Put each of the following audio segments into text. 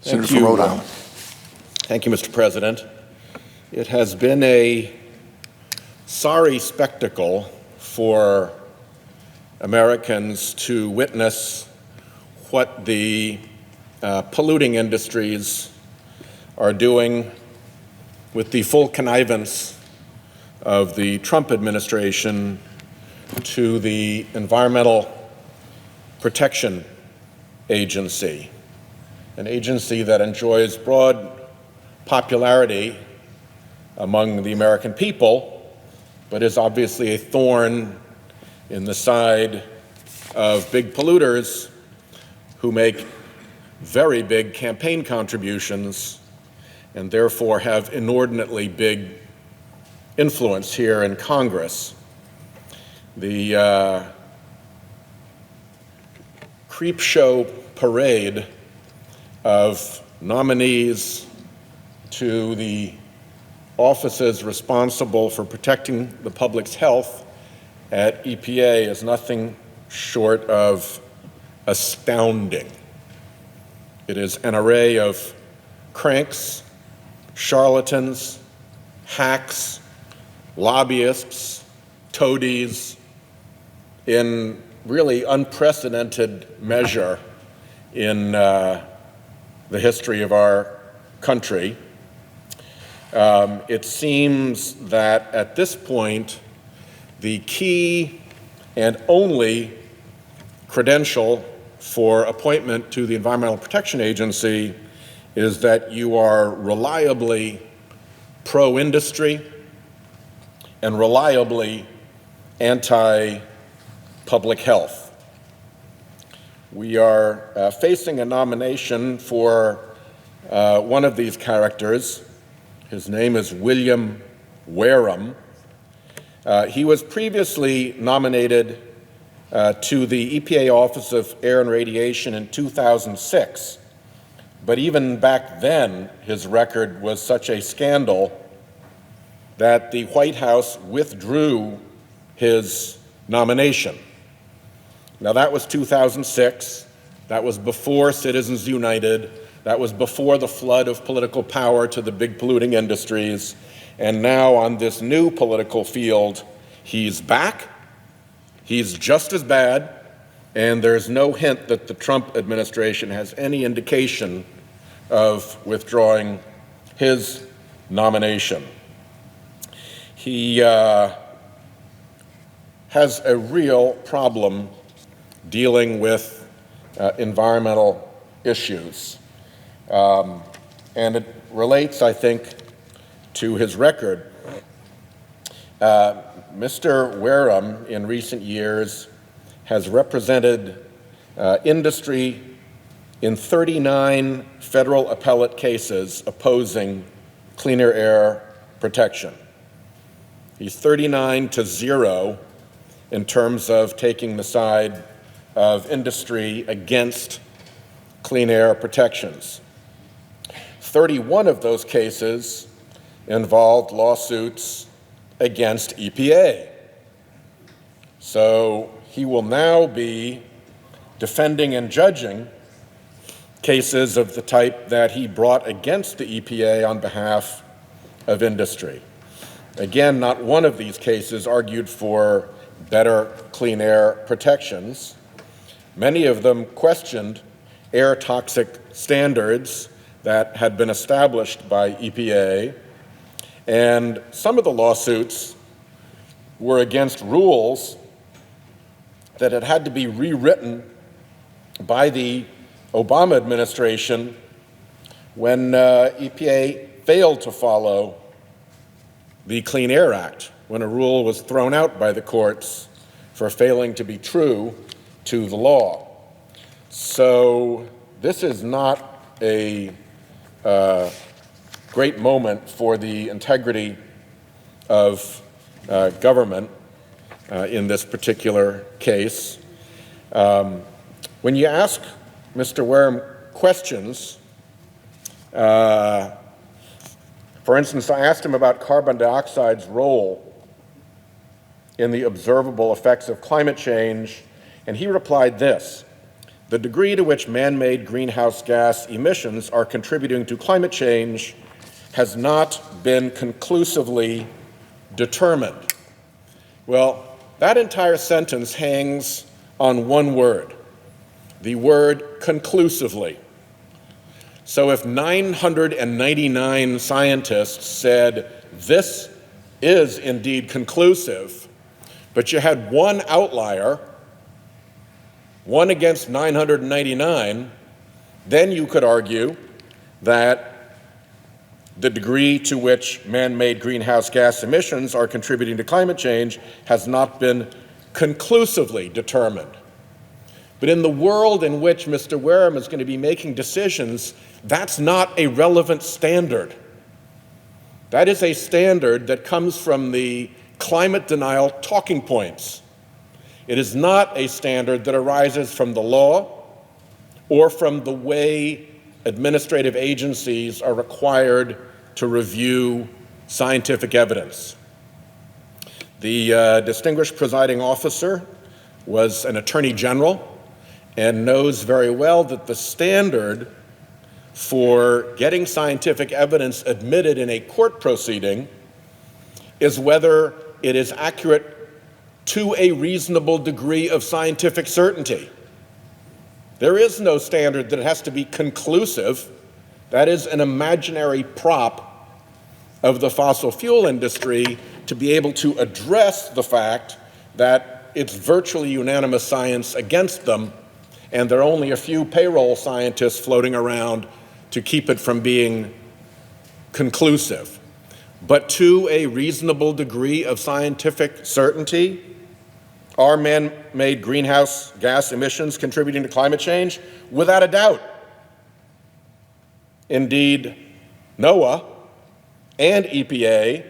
Senator from Rhode Island. Thank you, Mr. President. It has been a sorry spectacle for Americans to witness what the polluting industries are doing with the full connivance of the Trump administration to the Environmental Protection Agency, an agency that enjoys broad popularity among the American people, but is obviously a thorn in the side of big polluters who make very big campaign contributions and therefore have inordinately big influence here in Congress. The creep show parade of nominees to the offices responsible for protecting the public's health at EPA is nothing short of astounding. It is an array of cranks, charlatans, hacks, lobbyists, toadies, in really unprecedented measure in the history of our country. It seems that at this point, the key and only credential for appointment to the Environmental Protection Agency is that you are reliably pro-industry and reliably anti-public health. We are facing a nomination for one of these characters. His name is William Wehrum. He was previously nominated to the EPA Office of Air and Radiation in 2006, but even back then his record was such a scandal that the Whitehouse withdrew his nomination. Now that was 2006, that was before Citizens United, that was before the flood of political power to the big polluting industries, and now on this new political field, he's back, he's just as bad, and there's no hint that the Trump administration has any indication of withdrawing his nomination. He has a real problem dealing with environmental issues. And it relates, I think, to his record. Mr. Wehrum, in recent years, has represented industry in 39 federal appellate cases opposing cleaner air protection. He's 39-0 in terms of taking the side of industry against clean air protections. 31 of those cases involved lawsuits against EPA. So he will now be defending and judging cases of the type that he brought against the EPA on behalf of industry. Again, not one of these cases argued for better clean air protections. Many of them questioned air toxic standards that had been established by EPA, and some of the lawsuits were against rules that had to be rewritten by the Obama administration when EPA failed to follow the Clean Air Act, when a rule was thrown out by the courts for failing to be true to the law. So this is not a great moment for the integrity of government in this particular case. When you ask Mr. Wehrum questions, for instance, I asked him about carbon dioxide's role in the observable effects of climate change, and he replied this: the degree to which man-made greenhouse gas emissions are contributing to climate change has not been conclusively determined. Well, that entire sentence hangs on one word, the word conclusively. So if 999 scientists said this is indeed conclusive, but you had one outlier, one against 999, then you could argue that the degree to which man-made greenhouse gas emissions are contributing to climate change has not been conclusively determined. But in the world in which Mr. Wehrum is going to be making decisions, that's not a relevant standard. That is a standard that comes from the climate denial talking points. It is not a standard that arises from the law or from the way administrative agencies are required to review scientific evidence. The distinguished presiding officer was an attorney general and knows very well that the standard for getting scientific evidence admitted in a court proceeding is whether it is accurate to a reasonable degree of scientific certainty. There is no standard that it has to be conclusive. That is an imaginary prop of the fossil fuel industry to be able to address the fact that it's virtually unanimous science against them, and there are only a few payroll scientists floating around to keep it from being conclusive. But to a reasonable degree of scientific certainty, are man-made greenhouse gas emissions contributing to climate change? Without a doubt. Indeed, NOAA and EPA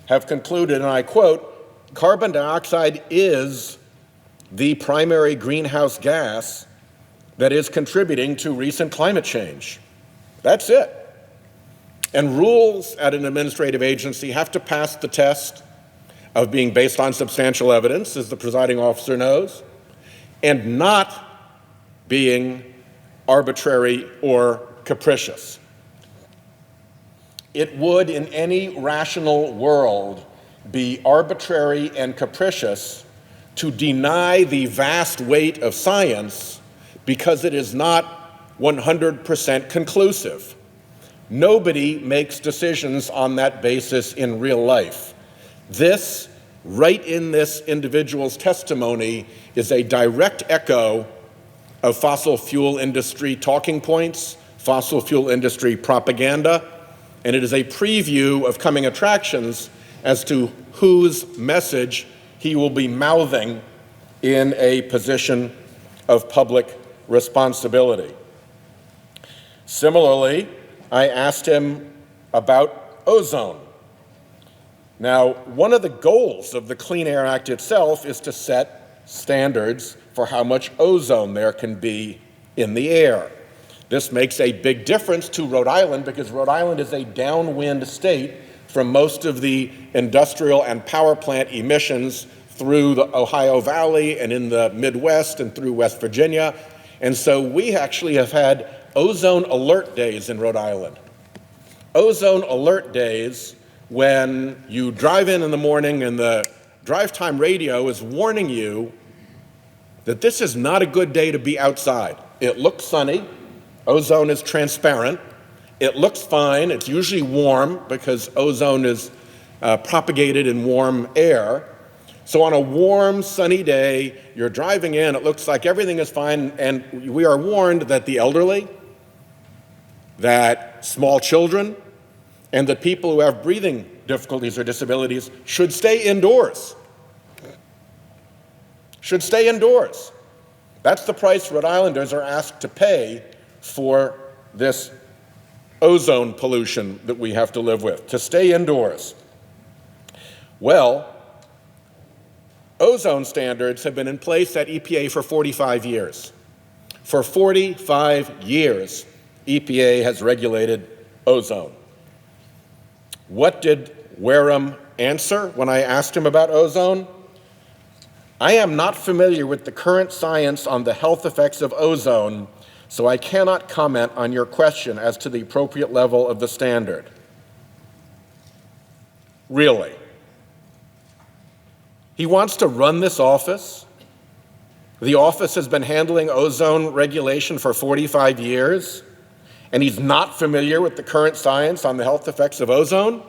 have concluded, and I quote, "Carbon dioxide is the primary greenhouse gas that is contributing to recent climate change." That's it. And rules at an administrative agency have to pass the test of being based on substantial evidence, as the presiding officer knows, and not being arbitrary or capricious. It would, in any rational world, be arbitrary and capricious to deny the vast weight of science because it is not 100% conclusive. Nobody makes decisions on that basis in real life. This, right in this individual's testimony, is a direct echo of fossil fuel industry talking points, fossil fuel industry propaganda, and it is a preview of coming attractions as to whose message he will be mouthing in a position of public responsibility. Similarly, I asked him about ozone. Now, one of the goals of the Clean Air Act itself is to set standards for how much ozone there can be in the air. This makes a big difference to Rhode Island because Rhode Island is a downwind state from most of the industrial and power plant emissions through the Ohio Valley and in the Midwest and through West Virginia. And so we actually have had ozone alert days in Rhode Island. Ozone alert days when you drive in the morning and the drive time radio is warning you that this is not a good day to be outside. It looks sunny. Ozone is transparent. It looks fine. It's usually warm because ozone is propagated in warm air. So on a warm, sunny day, you're driving in, it looks like everything is fine, and we are warned that the elderly, that small children, and that people who have breathing difficulties or disabilities should stay indoors. Should stay indoors. That's the price Rhode Islanders are asked to pay for this ozone pollution that we have to live with, to stay indoors. Well, ozone standards have been in place at EPA for 45 years. For 45 years, EPA has regulated ozone. What did Wehrum answer when I asked him about ozone? I am not familiar with the current science on the health effects of ozone, so I cannot comment on your question as to the appropriate level of the standard. Really? He wants to run this office? The office has been handling ozone regulation for 45 years, and he's not familiar with the current science on the health effects of ozone?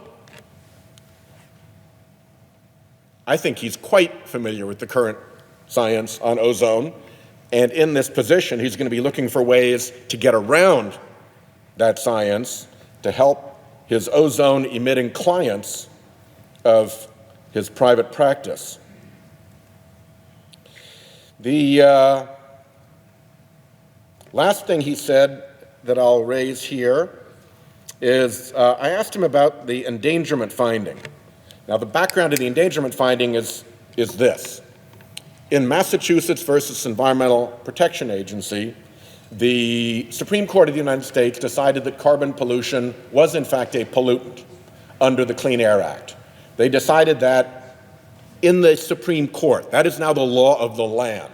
I think he's quite familiar with the current science on ozone, and in this position, he's going to be looking for ways to get around that science to help his ozone-emitting clients of his private practice. The last thing he said that I'll raise here is I asked him about the endangerment finding. Now, the background of the endangerment finding is this. In Massachusetts versus Environmental Protection Agency, the Supreme Court of the United States decided that carbon pollution was, in fact, a pollutant under the Clean Air Act. They decided that in the Supreme Court. That is now the law of the land.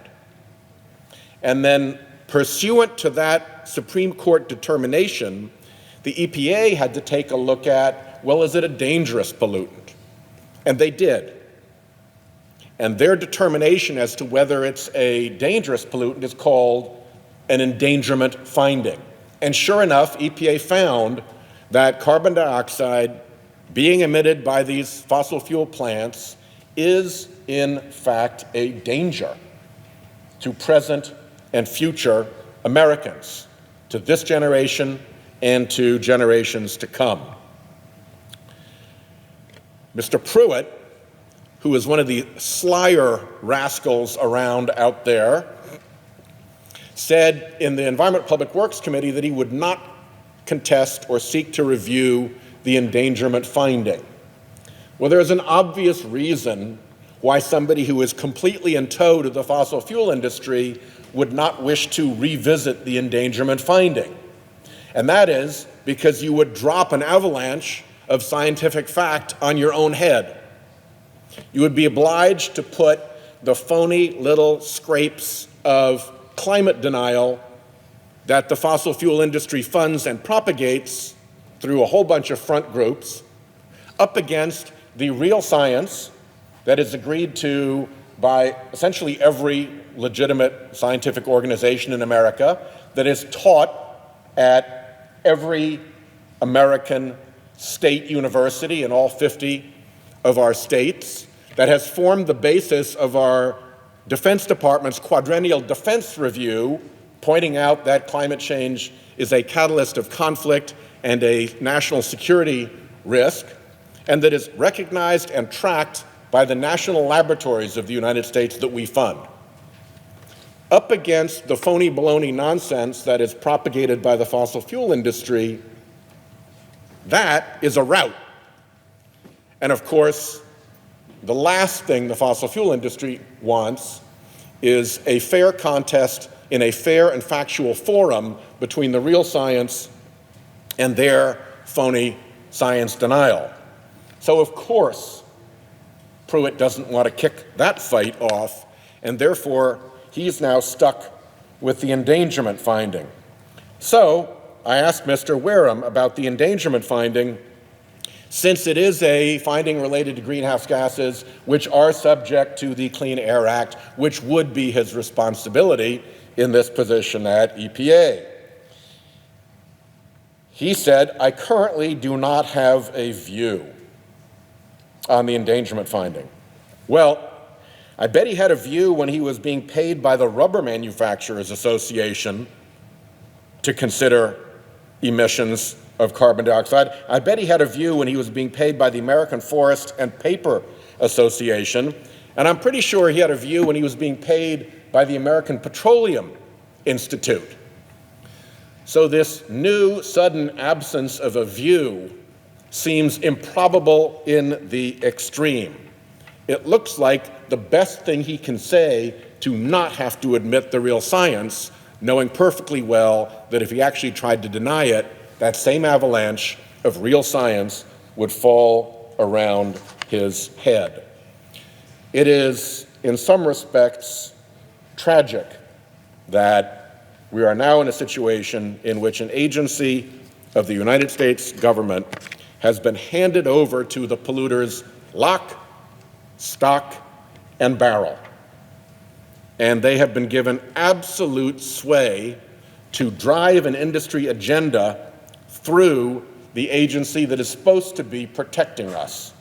And then, pursuant to that Supreme Court determination, the EPA had to take a look at, well, is it a dangerous pollutant? And they did. And their determination as to whether it's a dangerous pollutant is called an endangerment finding. And sure enough, EPA found that carbon dioxide being emitted by these fossil fuel plants is, in fact, a danger to present and future Americans, to this generation and to generations to come. Mr. Pruitt, who is one of the slyer rascals around out there, said in the Environment Public Works Committee that he would not contest or seek to review the endangerment finding. Well, there's an obvious reason why somebody who is completely in tow to the fossil fuel industry would not wish to revisit the endangerment finding. And that is because you would drop an avalanche of scientific fact on your own head. You would be obliged to put the phony little scrapes of climate denial that the fossil fuel industry funds and propagates through a whole bunch of front groups up against the real science that is agreed to by essentially every legitimate scientific organization in America, that is taught at every American state university in all 50 of our states, that has formed the basis of our Defense Department's quadrennial defense review, pointing out that climate change is a catalyst of conflict and a national security risk, and that is recognized and tracked by the national laboratories of the United States that we fund. Up against the phony baloney nonsense that is propagated by the fossil fuel industry, that is a rout. And of course, the last thing the fossil fuel industry wants is a fair contest in a fair and factual forum between the real science and their phony science denial. So of course, Pruitt doesn't want to kick that fight off, and therefore he's now stuck with the endangerment finding. So I asked Mr. Wehrum about the endangerment finding, since it is a finding related to greenhouse gases, which are subject to the Clean Air Act, which would be his responsibility in this position at EPA. He said, I currently do not have a view on the endangerment finding. Well, I bet he had a view when he was being paid by the Rubber Manufacturers Association to consider emissions of carbon dioxide. I bet he had a view when he was being paid by the American Forest and Paper Association. And I'm pretty sure he had a view when he was being paid by the American Petroleum Institute. So this new sudden absence of a view seems improbable in the extreme. It looks like the best thing he can say to not have to admit the real science, knowing perfectly well that if he actually tried to deny it, that same avalanche of real science would fall around his head. It is in some respects, tragic that we are now in a situation in which an agency of the United States government has been handed over to the polluters lock, stock, and barrel. And they have been given absolute sway to drive an industry agenda through the agency that is supposed to be protecting us.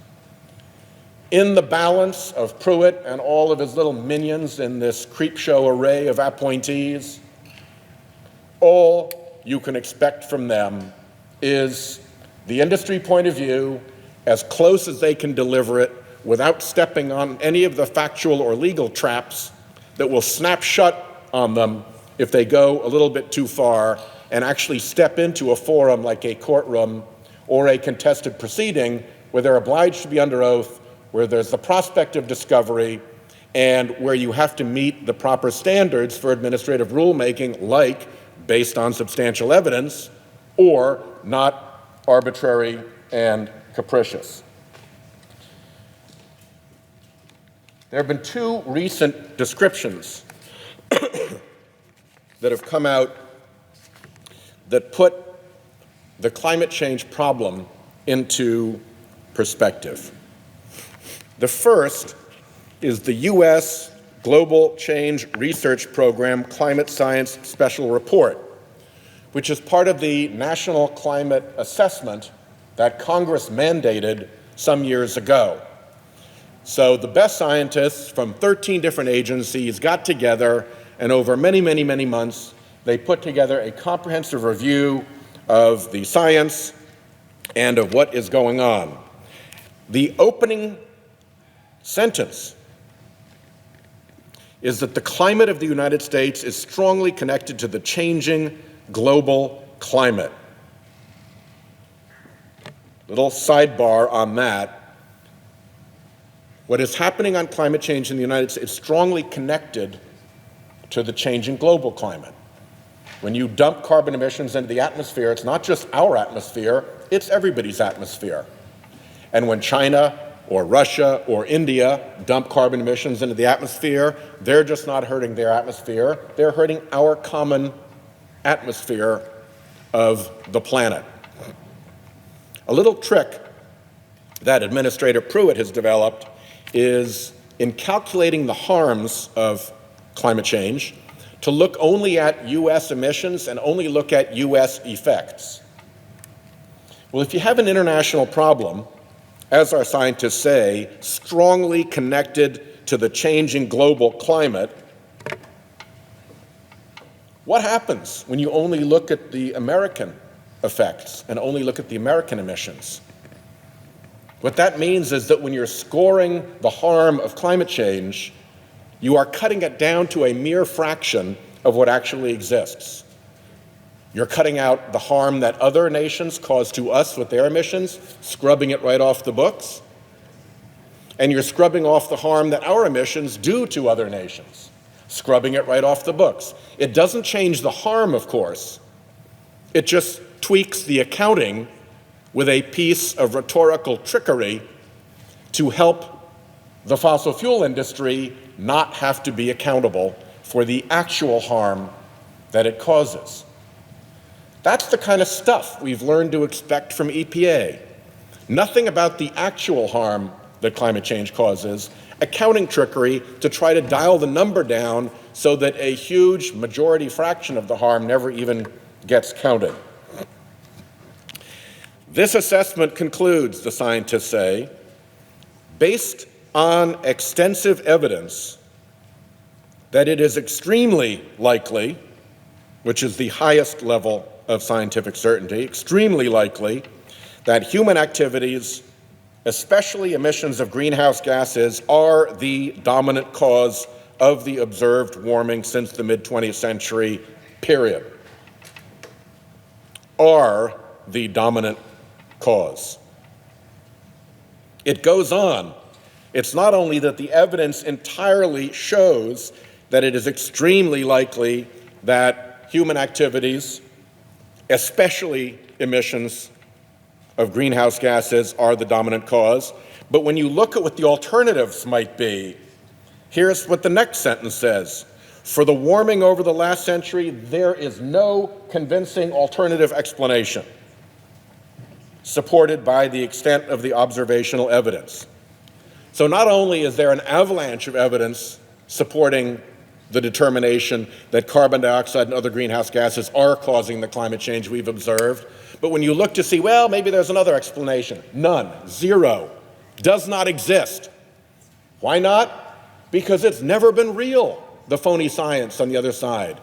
In the balance of Pruitt and all of his little minions in this creepshow array of appointees, all you can expect from them is the industry point of view as close as they can deliver it without stepping on any of the factual or legal traps that will snap shut on them if they go a little bit too far and actually step into a forum like a courtroom or a contested proceeding where they're obliged to be under oath, where there's the prospect of discovery, and where you have to meet the proper standards for administrative rulemaking, like based on substantial evidence or not arbitrary and capricious. There have been two recent descriptions that have come out that put the climate change problem into perspective. The first is the U.S. Global Change Research Program Climate Science Special Report, which is part of the National Climate Assessment that Congress mandated some years ago. So the best scientists from 13 different agencies got together, and over many, many, many months, they put together a comprehensive review of the science and of what is going on. The opening sentence is that the climate of the United States is strongly connected to the changing global climate. Little sidebar on that. What is happening on climate change in the United States is strongly connected to the changing global climate. When you dump carbon emissions into the atmosphere, it's not just our atmosphere, it's everybody's atmosphere. And when China or Russia or India dump carbon emissions into the atmosphere, they're just not hurting their atmosphere, they're hurting our common atmosphere of the planet. A little trick that Administrator Pruitt has developed is in calculating the harms of climate change to look only at U.S. emissions and only look at U.S. effects. Well, if you have an international problem, as our scientists say, strongly connected to the changing global climate, what happens when you only look at the American effects and only look at the American emissions? What that means is that when you're scoring the harm of climate change, you are cutting it down to a mere fraction of what actually exists. You're cutting out the harm that other nations cause to us with their emissions, scrubbing it right off the books, and you're scrubbing off the harm that our emissions do to other nations, scrubbing it right off the books. It doesn't change the harm, of course. It just tweaks the accounting with a piece of rhetorical trickery to help the fossil fuel industry not have to be accountable for the actual harm that it causes. That's the kind of stuff we've learned to expect from EPA. Nothing about the actual harm that climate change causes, accounting trickery to try to dial the number down so that a huge majority fraction of the harm never even gets counted. This assessment concludes, the scientists say, based on extensive evidence that it is extremely likely, which is the highest level of scientific certainty, extremely likely that human activities, especially emissions of greenhouse gases, are the dominant cause of the observed warming since the mid-20th century, period. Are the dominant cause. It goes on. It's not only that the evidence entirely shows that it is extremely likely that human activities, especially emissions of greenhouse gases, are the dominant cause, but when you look at what the alternatives might be, Here's what the next sentence says. For the warming over the last century, there is no convincing alternative explanation supported by the extent of the observational evidence. So not only is there an avalanche of evidence supporting the determination that carbon dioxide and other greenhouse gases are causing the climate change we've observed, but when you look to see, well, maybe there's another explanation, none, zero, does not exist. Why not? Because it's never been real, the phony science on the other side.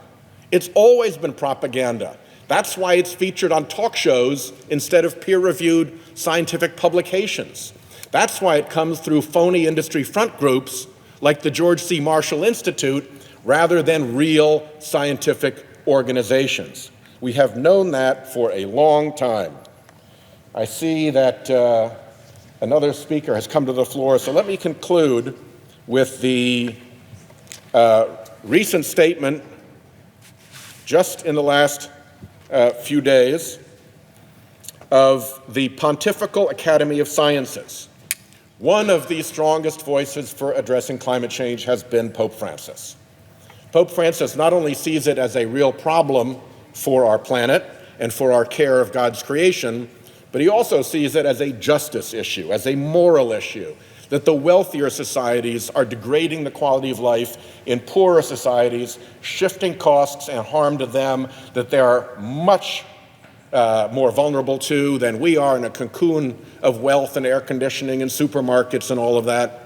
It's always been propaganda. That's why it's featured on talk shows instead of peer-reviewed scientific publications. That's why it comes through phony industry front groups like the George C. Marshall Institute rather than real scientific organizations. We have known that for a long time. I see that another speaker has come to the floor, so let me conclude with the recent statement just in the last few days of the Pontifical Academy of Sciences. One of the strongest voices for addressing climate change has been Pope Francis. Pope Francis not only sees it as a real problem for our planet and for our care of God's creation, but he also sees it as a justice issue, as a moral issue, that the wealthier societies are degrading the quality of life in poorer societies, shifting costs and harm to them that they are much more vulnerable to than we are in a cocoon of wealth and air conditioning and supermarkets and all of that.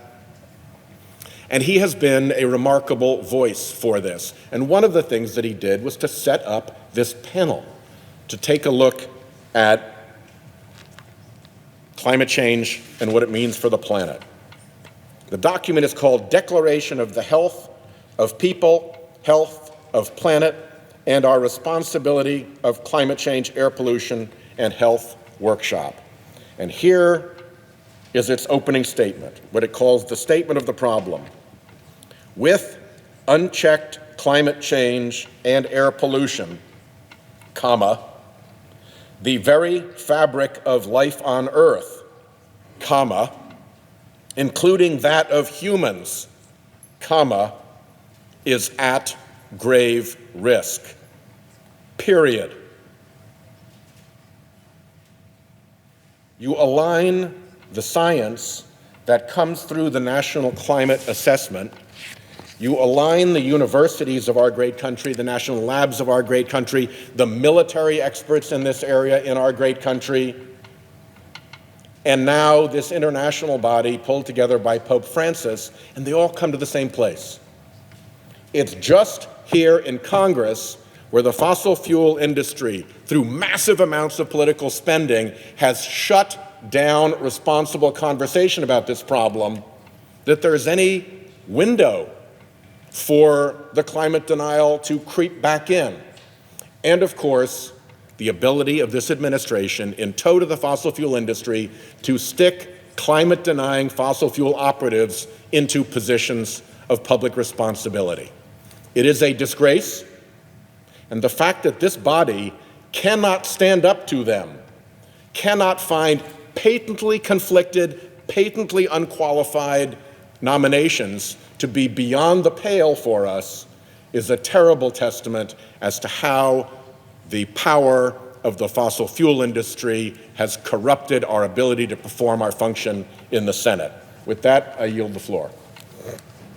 And he has been a remarkable voice for this. And one of the things that he did was to set up this panel to take a look at climate change and what it means for the planet. The document is called Declaration of the Health of People, Health of Planet, and Our Responsibility of Climate Change, Air Pollution, and Health Workshop. And here is its opening statement, what it calls the statement of the problem. With unchecked climate change and air pollution, comma, the very fabric of life on Earth, comma, including that of humans, comma, is at grave risk, period. You align the science that comes through the National Climate Assessment. You align the universities of our great country, the national labs of our great country, the military experts in this area in our great country, and now this international body pulled together by Pope Francis, and they all come to the same place. It's just here in Congress where the fossil fuel industry, through massive amounts of political spending, has shut down responsible conversation about this problem, that there's any window for the climate denial to creep back in. And of course, the ability of this administration, in tow to the fossil fuel industry, to stick climate-denying fossil fuel operatives into positions of public responsibility. It is a disgrace, and the fact that this body cannot stand up to them, cannot find patently conflicted, patently unqualified nominations to be beyond the pale for us, is a terrible testament as to how the power of the fossil fuel industry has corrupted our ability to perform our function in the Senate. With that, I yield the floor.